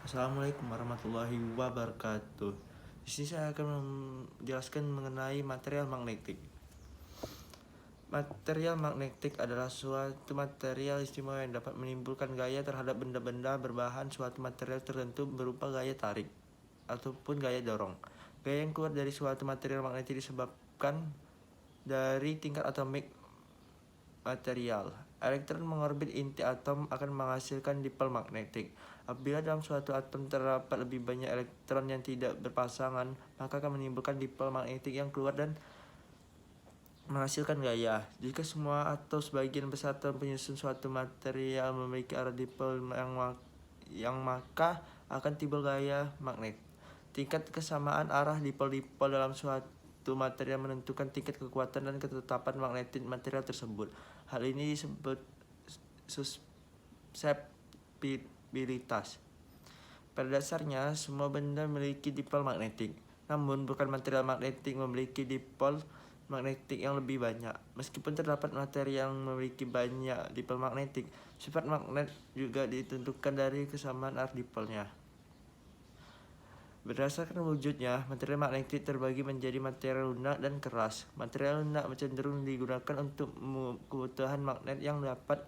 Assalamualaikum warahmatullahi wabarakatuh. Di sini saya akan menjelaskan mengenai material magnetik. Material magnetik adalah suatu material istimewa yang dapat menimbulkan gaya terhadap benda-benda berbahan suatu material tertentu berupa gaya tarik ataupun gaya dorong. Gaya yang keluar dari suatu material magnetik disebabkan dari tingkat atomik material. Elektron mengorbit inti atom akan menghasilkan dipol magnetik. Apabila dalam suatu atom terdapat lebih banyak elektron yang tidak berpasangan, maka akan menimbulkan dipol magnetik yang keluar dan menghasilkan gaya. Jika semua atau sebagian besar atom penyusun suatu material memiliki arah dipol yang maka akan timbul gaya magnet. Tingkat kesamaan arah dipol-dipol dalam suatu material menentukan tingkat kekuatan dan ketetapan magnetik material tersebut. Hal ini disebut susceptibilitas. Pada dasarnya, semua benda memiliki dipol magnetik. Namun, bukan material magnetik memiliki dipol magnetik yang lebih banyak. Meskipun terdapat materi yang memiliki banyak dipol magnetik, sifat magnet juga ditentukan dari kesamaan arah dipolnya. Berdasarkan wujudnya, material magnetik terbagi menjadi material lunak dan keras. Material lunak cenderung digunakan untuk kebutuhan magnet yang dapat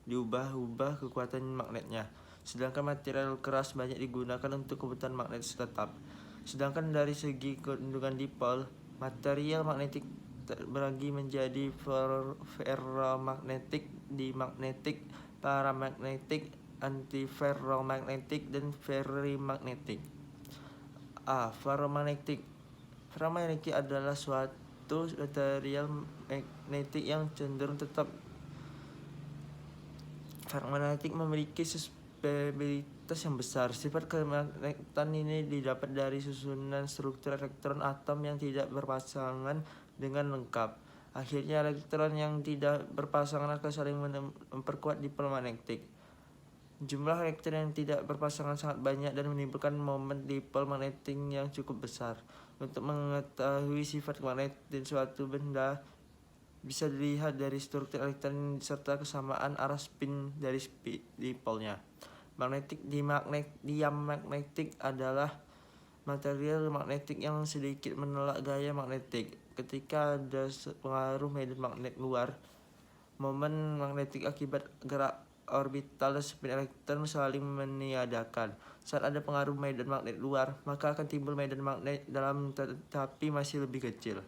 diubah-ubah kekuatan magnetnya. Sedangkan material keras banyak digunakan untuk kebutuhan magnet tetap. Sedangkan dari segi kandungan dipol, material magnetik terbagi menjadi ferromagnetik, dimagnetik, paramagnetik, antiferromagnetik, dan ferrimagnetik. Ferromagnetik. Ferromagnetik adalah suatu material magnetik yang cenderung tetap. Ferromagnetik memiliki stabilitas yang besar. Sifat kemagnetan ini didapat dari susunan struktur elektron atom yang tidak berpasangan dengan lengkap. Akhirnya elektron yang tidak berpasangan akan saling memperkuat dipol magnetik. Jumlah elektron yang tidak berpasangan sangat banyak dan menimbulkan momen dipol magnetik yang cukup besar. Untuk mengetahui sifat magnetik suatu benda bisa dilihat dari struktur elektron serta kesamaan arah spin dari dipolnya. Diamagnetik adalah material magnetik yang sedikit menolak gaya magnetik. Ketika ada pengaruh medan magnet luar, momen magnetik akibat gerak orbital dan spin elektron saling meniadakan. Saat ada pengaruh medan magnet luar, maka akan timbul medan magnet dalam tetapi masih lebih kecil.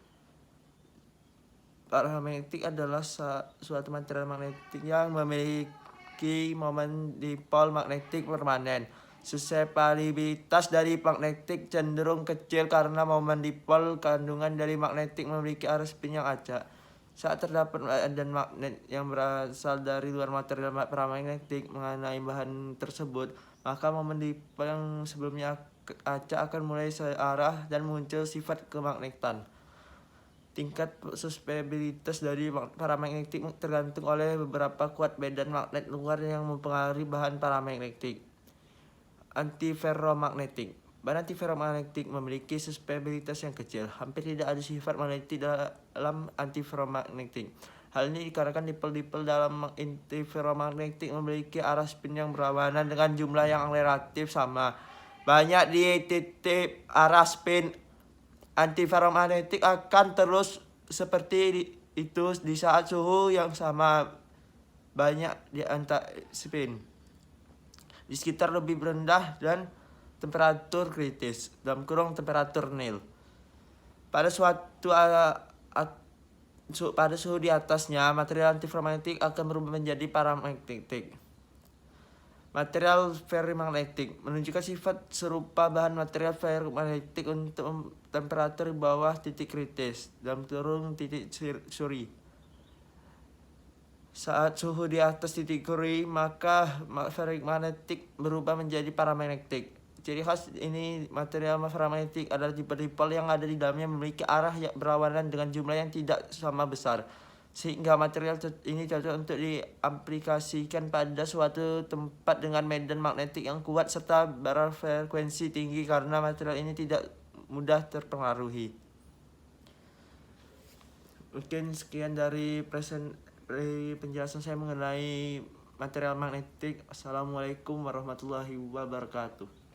Paramagnetik adalah suatu material magnetik yang memiliki momen dipol magnetik permanen. Susceptibilitas dari magnetik cenderung kecil karena momen dipol kandungan dari magnetik memiliki arah spin yang acak. Saat terdapat medan magnet yang berasal dari luar material paramagnetik mengenai bahan tersebut, maka momen dipol yang sebelumnya acak akan mulai searah dan muncul sifat kemagnetan. Tingkat susceptibilitas dari paramagnetik tergantung oleh beberapa kuat medan magnet luar yang mempengaruhi bahan paramagnetik. Antiferromagnetik. Bahan antiferromagnetik memiliki susceptibilitas yang kecil. Hampir tidak ada sifat magnetik dalam antiferromagnetik. Hal ini dikarenakan dipol-dipol dalam antiferromagnetik memiliki arah spin yang berlawanan dengan jumlah yang relatif sama. Banyak di titik arah spin antiferromagnetik akan terus seperti itu di saat suhu yang sama banyak di antara spin di sekitar lebih rendah dan temperatur kritis temperatur nil. Pada suhu di atasnya, material antiferromagnetik akan berubah menjadi paramagnetik. Material ferrimagnetik menunjukkan sifat serupa bahan material ferrimagnetik untuk temperatur di bawah titik kritis dalam kurung titik Curie. Saat suhu di atas titik Curie, maka ferrimagnetik berubah menjadi paramagnetik. Ciri khas ini material ferrimagnetik adalah dipol yang ada di dalamnya memiliki arah yang berlawanan dengan jumlah yang tidak sama besar, sehingga material ini cocok untuk diaplikasikan pada suatu tempat dengan medan magnetik yang kuat serta berfrekuensi tinggi karena material ini tidak mudah terpengaruhi. Mungkin sekian dari penjelasan saya mengenai material magnetik. Assalamualaikum warahmatullahi wabarakatuh.